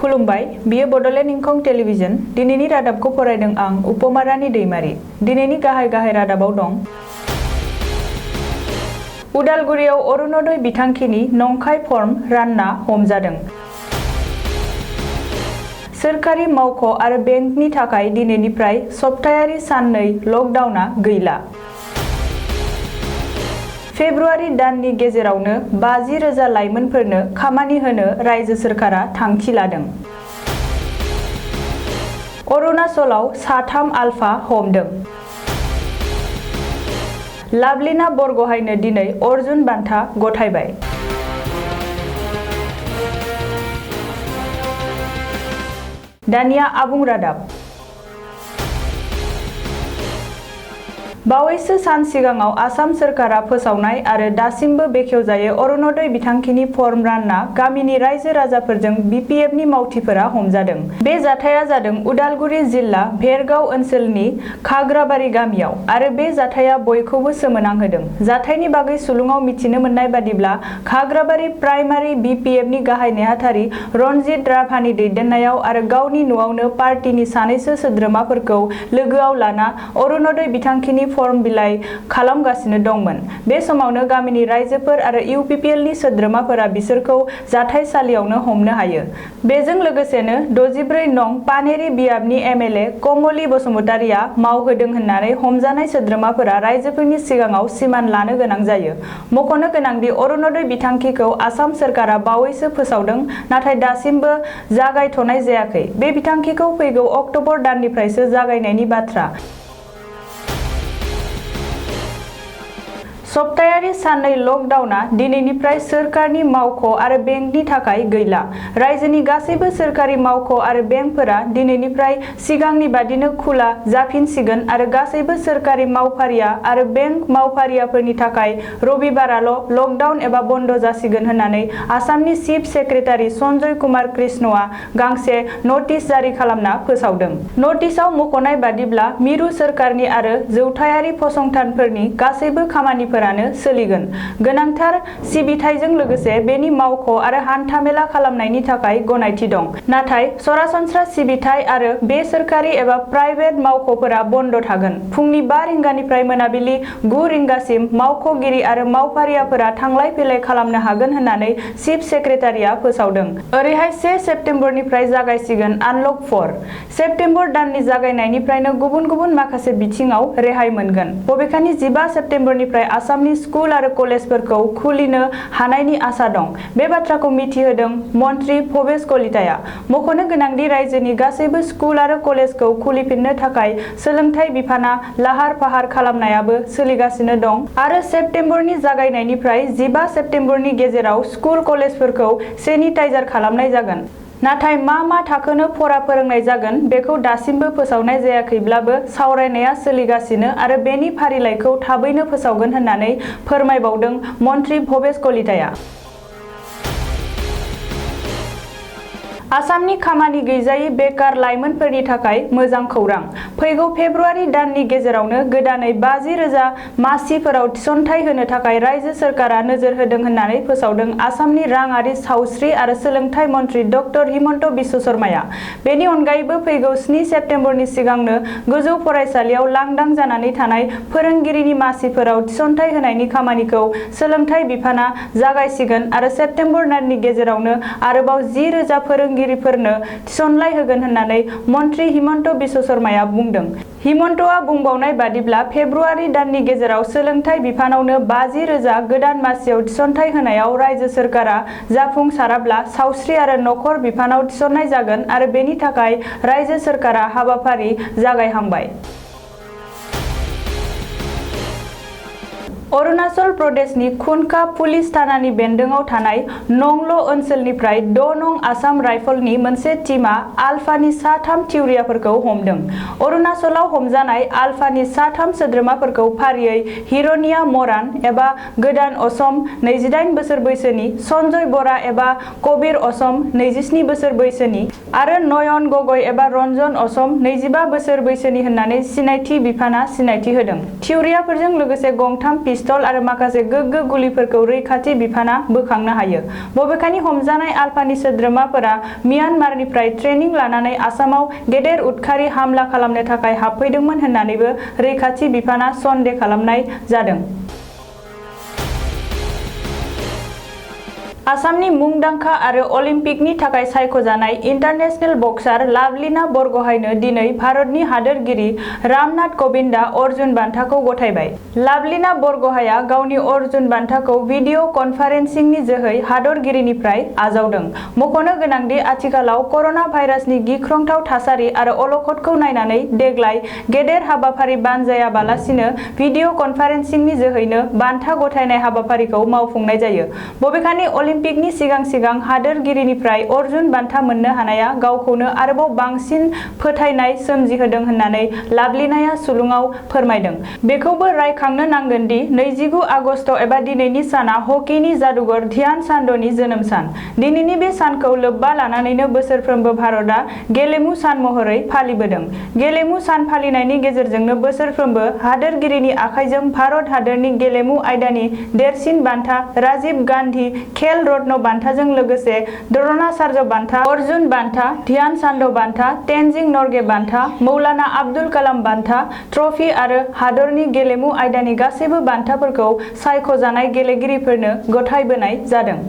खुलुमबाय बियो बडलेण्ड इंखं टेलिभिजन दिनैनि रादाबखौ फरायदों आं उपमा रानी दैमारी। दिनैनि गाहाय रादाबाव दं। उदालगुरियाव अरुणोदय बिथांखिनि नंखाय फर्म रानना हमजादों। सोरखारि मावख' आरो बेंकनि थाखाय दिनैनिफ्राय सप्तायारि साननै लकडाउना गैला। फेब्रुवारि दाननि गेजेरावनो 50,000 लाइमोनफोरनो खामानि होनो रायजो सोरखारा थांखि लादों। अरुणाचलाव साथाम आलफा हमदों। लाभलिना बरग'हायनो दिनै अर्जुन बान्था गथायबाय। दानिया आबुं रादाब। बावैसो सान सिगाङाव आसाम सोरखारा फोसावनाय आरो दासिमबो बेखेवजायै अरुणोदय बिथांखिनि फर्म रानना गामिनि रायजो राजाफोरजों बिपिएफनि मावथिफोरा हमजादों। बे जाथाया जादों उदालगुरि जिल्ला भेरगाव ओनसोलनि खाग्राबारि गामियाव आरो बे जाथाया बयखौबो सोमोनांहोदों। जाथायनि बागै सुलुङाव मिथिनो मोननाय बादिब्ला खाग्राबारि प्राइमारि बिपिएफनि गाहाय नेहाथारि रनजित राभानि दैदेननायाव आरो गावनि न'आवनो पार्टीनि सानैसो सोद्रोमाफोरखौ लोगोआव लाना अरुणोदय बिथांखिनि फर्म बिलाइ खालामगासिनो दंमोन। बे समावनो गामिनि रायजोफोर आरो इउपिपिएलनि सोद्रोमाफोरा बिसोरखौ जाथायसालियावनो हमनो हायो। बेजों लोगोसेनो 64 नं पानेरि बियाबनि एमएलए कमलि बसुमतारिया मावहोदों होननानै हमजानाय सोद्रोमाफोरा रायजोफोरनि सिगाङाव सिमान लानो गोनां जायो। मख'नो गोनांदि अरुणोदय बिथांखिखौ आसाम सोरखारा बावैसो फोसावदों, नाथाय दासिमबो जागायथ'नाय जायाखै। बे बिथांखिखौ फैगौ अक्ट'बर दाननिफ्रायसो जागायनायनि बाथ्रा। सप्तायारि साननै लकडाउना दिनैनिफ्राय सोरखारनि मावख' आरो बेंकनि थाखाय गैला। रायजोनि गासैबो सोरखारि मावख' आरो बेंकफोरा दिनैनिफ्राय सिगांनि बादिनो खुला जाफिनसिगोन आरो गासैबो सोरखारि मावफारिया आरो बेंक मावफारियाफोरनि थाखाय रबिबाराल' लकडाउन एबा बन्द जासिगोन होननानै आसामनि चिफ सेक्रेटारि सन्जय कुमार कृष्णआ गांसे नटिस जारि खालामना फोसावदों। नटिसआव मख'नाय बादिब्ला मिरु सोरखारनि आरो जौथायारि फसंथानफोरनि गासैबो खामानिफोरा सोलिगोन। गोनांथार सिबिथायजों लोगोसे बेनि मावख' आरो हान्थामेला खालामनायनि थाखाय गनायथि दं। नाथाय सरासनस्रा सिबिथाय आरो बे सोरखारि एबा प्राइभेट मावख'फोरा बन्द थागोन। फुंनि 5 रिंगानिफ्राय मोनाबिलि 9 रिंगासिम मावख'गिरि आरो मावफारियाफोरा थांलाय फैलाय खालामनो हागोन होननानै चिफ सेक्रेटारिया फोसावदों। ओरैहाय 1 सेप्तेम्बरनिफ्राय जागायसिगोन आनलक 4। सेप्तेम्बर दाननि जागायनायनिफ्रायनो गुबुन गुबुन माखासे बिथिङाव रेहाय मोनगोन। बबेखानि 15 सेप्तेम्बरनिफ्राय आसामनि स्कुल आरो कलेजफोरखौ खुलिनो हानायनि आसा दं। बे बाथ्राखौ मिथिहोदों मन्त्रि भबेश कलिताया। मख'नो गोनांदि रायजोनि गासैबो स्कुल आरो कलेजखौ खुलिफिननो थाखाय सोलोंथाइ बिफाना लाहार फाहार खालामनायाबो सोलिगासिनो दं आरो सेप्तेम्बरनि जागायनायनिफ्राय 15 सेप्तेम्बरनि गेजेराव स्कुल कलेजफोरखौ सेनिटाइजार खालामनाय जागोन। नाथाय मा थाखोनो फरा फोरोंनाय जागोन बेखौ दासिमबो फोसावनाय जायाखैब्लाबो सावरायनाया सोलिगासिनो आरो बेनि फारिलाइखौ थाबैनो फोसावगोन होननानै फोरमायबावदों मन्त्रि भबेश कलिताया। आसामनि खामानि गैजायै बेकार लाइमोनफोरनि थाखाय मोजां खौरां। फैगौ फेब्रुवारि दाननि गेजेरावनो गोदानै 50,000 मासिफोराव थिसनथाइ होनो थाखाय रायजो सोरखारा नोजोर होदों होननानै फोसावदों आसामनि राङारि सावस्रि आरो सोलोंथाइ मन्त्रि डक्टर हिमन्त बिश्व शर्माया। बेनि अनगायैबो फैगौ 7 सेप्तेम्बरनि सिगांनो गोजौ फरायसालियाव लांदां जानानै थानाय फोरोंगिरिनि मासिफोराव थिसनथाइ होनायनि खामानिखौ सोलोंथाइ बिफाना जागायसिगोन आरो सेप्तेम्बर दाननि गेजेरावनो आरोबाव 10,000 फोरोंगिरिफोरनो थिसनलाइ होगोन होननानै मन्त्रि हिमन्त बिश्व शर्माया बुंदों। हिमन्तआ बुंबावनाय बादिब्ला फेब्रुवारि दाननि गेजेराव सोलोंथाइ बिफानावनो 50,000 गोदान मासियाव थिसनथाइ होनायाव रायजो सोरखारा जाफुंसाराब्ला सावस्रि आरो नखर बिफानाव थिसननाय जागोन आरो बेनि थाखाय रायजो सोरखारा हाबाफारि जागायहांबाय। अरुणाचल प्रदेशनि खुनखा पुलिस थानानि बेन्दोङाव थानाय नंल ओनसोलनिफ्राय 6 नं आसाम राइफलनि मोनसे टीमआ आलफानि सा-3 थिउरियाफोरखौ हमदों। अरुणाचलाव हमजानाय आलफानि सा-3 सोद्रोमाफोरखौ फारियै हिरनिया मरान एबा गोदान असम 28 बोसोर बैसोनि, सन्जय बरा एबा कबिर असम 27 बोसोर बैसोनि आरो नयन गगৈ एबा रन्जन असम 25 बोसोर बैसोनि होननानै सिनायथि बिफाना सिनायथि होदों। थिउरियाफोरजों लोगोसे गंथाम पिस्तल पिस्तल आरो माखासे गोग्गो गुलिफोरखौ रैखाथि बिफाना बोखांनो हायो। बबेखानि हमजानाय आलफानि सोद्रोमाफोरा मियानमारनिफ्राय ट्रेनिं लानानै आसामाव गेदेर उदखारि हामला खालामनो थाखाय हाबफैदोंमोन होननानैबो रैखाथि बिफाना सन्देह खालामनाय जादों। आसामनि मुंदांखा आरो अलिम्पिकनि थाखाय सायख'जानाय इन्टारनेशनेल बक्सार लाभलिना बरग'हायनो दिनै भारतनि हादोरगिरि रामनाथ क'विंदआ अर्जुन बान्थाखौ गथायबाय। लाभलिना बरग'हाया गावनि अर्जुन बान्थाखौ भिडिअ' कनफारेन्सिंनि जोहै हादोरगिरिनिफ्राय आजावदों। मख'नो गोनांदि आथिखालाव कर'ना भाइरासनि गिख्रंथाव थासारि आरो अलखदखौ नायनानै देग्लाय गेदेर हाबाफारि बानजायाबालासिनो भिडिअ' कनफारेन्सिंनि जोहैनो बान्था गथायनाय हाबाफारिखौ मावफुंनाय जायो। बबेखानि अलिम्पिकनि सिगां हादोरगिरिनिफ्राय अर्जुन बान्था मोननो हानाया गावखौनो आरोबाव बांसिन फोथायनाय सोमजिहोदों होननानै लाभलिनाया सुलुङाव फोरमायदों। बेखौबो रायखांनो नांगोन दि 29 आगस्ट एबा दिनैनि साना हकीनि जादुगर ध्यान चान्दनि जोनोम सान। दिनैनि बे सानखौ लोब्बा लानानैनो बोसोरफ्रोमबो भारतआ गेलेमु सान महरै फालिबोदों। गेलेमु सान फालिनायनि गेजेरजोंनो बोसोरफ्रोमबो हादोरगिरिनि आखाइजों भारत हादोरनि गेलेमु आयदानि देरसिन बान्था राजीव गान्धी खेल रत्न बान्थाजों लोगोसे द्र'णाचार्य बान्था, अर्जुन बान्था, ध्यान चान्द बान्था, तेनजिं नर्गे बान्था, मौलाना आब्दुल कालाम बान्था, ट्रफी आरो हादरनि गेलेमु आयदानि गासैबो बान्थाफोरखौ सायख'जानाय गेलेगिरिफोरनो गथायबोनाय जादों।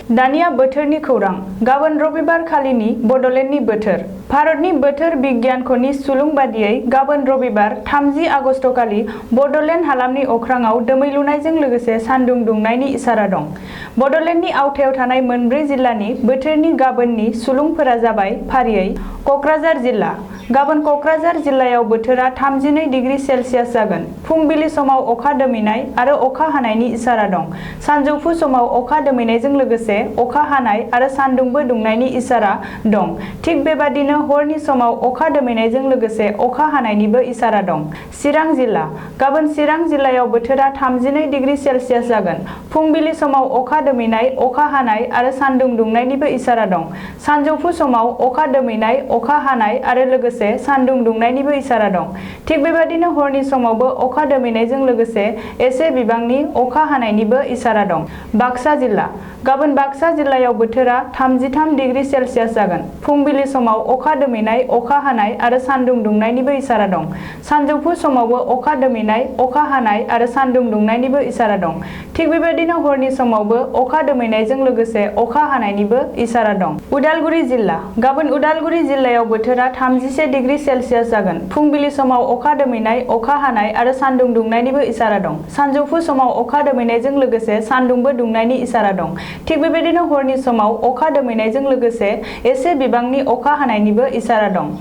दानिया बोथोरनि खौरां। गाबोन रबिबार खालिनि बड'लेण्डनि बोथोर। भारतनि बोथोर बिगियानख'नि सुलुं बादियै गाबोन रबिबार 30 आगस्ट खालि बड'लेण्ड हालामनि अख्राङाव दोमैलुनायजों लोगोसे सान्दुं दुंनायनि इसारा दं। बड'लेण्डनि आवथायाव थानाय मोनब्रै जिल्लानि बोथोरनि गाबोननि सुलुंफोरा जाबाय फारियै क'क्राझार जिल्ला। गाबोन क'क्राझार जिल्लायाव बोथोरा 32 डिग्री सेल्सियास जागोन। फुंबिलि समाव अखा दोमैनाय आरो अखा हानायनि इसारा दं। सानजौफु समाव अखा दोमैनायजों लोगोसे अखा हानाय आरो सान्दुंबो दुंनायनि इसारा दं। थिग बेबादिनो हरनि समाव अखा दोमैनायजों लोगोसे अखा हानायनिबो इसारा दं। चिरां जिल्ला। गाबोन चिरां जिल्लायाव बोथोरा 32 डिग्री सेल्सियास जागोन। फुंबिलि समाव अखा दोमैनाय, अखा हानाय आरो सान्दुं दुंनायनिबो इसारा दं। सानजौफु समाव अखा दोमैनाय, अखा हानाय आरो लोगोसे सान्दुं दुंनायनिबो इसारा दं। थिग बेबादिनो हरनि समावबो अखा दोमैनायजों लोगोसे एसे बिबांनि अखा हानायनिबो इसारा दं। बाक्सा जिल्ला। गाबोन बाक्सा जिल्लायाव बोथोरा 33 डिग्री सेल्सियास जागोन। फुंबिलि समाव अखा दोमैनाय, अखा हानाय आरो सान्दुं दुंनायनिबो इसारा दं। सानजौफु समावबो अखा दोमैनाय, अखा हानाय आरो सान्दुं दुंनायनिबो इसारा दं। थिग बेबादिनो हरनि समावबो अखा दोमैनायजों लोगोसे अखा हानायनिबो इसारा दं। उदालगुरि जिल्ला। गाबोन उदालगुरि जिल्लायाव बोथोरा 31 डिग्री सेल्सियास जागोन। फुंबिलि समाव अखा दोमैनाय, अखा हानाय आरो सान्दुं दुंनायनिबो इसारा दं। सानजौफु समाव अखा दोमैनायजों लोगोसे सान्दुंबो दुंनायनि इसारा दं। थिग बेबादिनो हरनि समाव अखा दोमैनायजों लोगोसे एसे बिबांनि अखा हानायनिबो इसारा दं।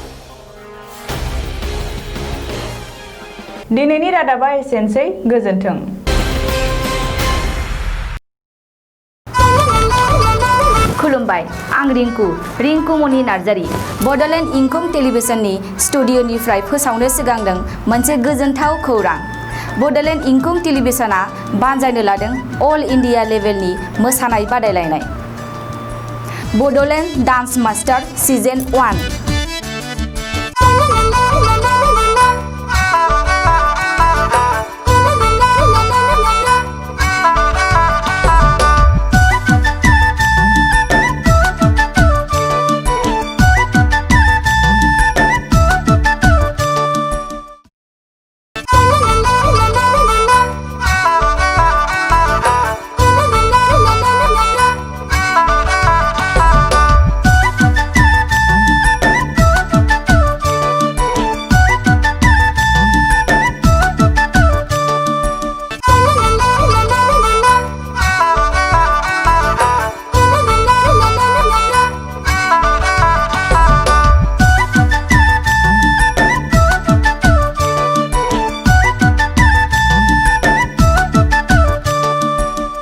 दिनैनि रादाबा एसेनोसै। गोजोन्थों। खुलुमबाय, आं रिंकु मनि नार्जारी। बड'लेण्ड इंखं टेलिभिजननि स्टुडिअ'निफ्राय फोसावनो सिगांदों मोनसे गोजोनथाव खौरां। बड'लेण्ड इंखं टेलिभिजनआ बानजायनो लादों अल इन्डिया लेभेलनि मोसानाय बादायलायनाय बड'लेण्ड डान्स मास्टार सिजन 1।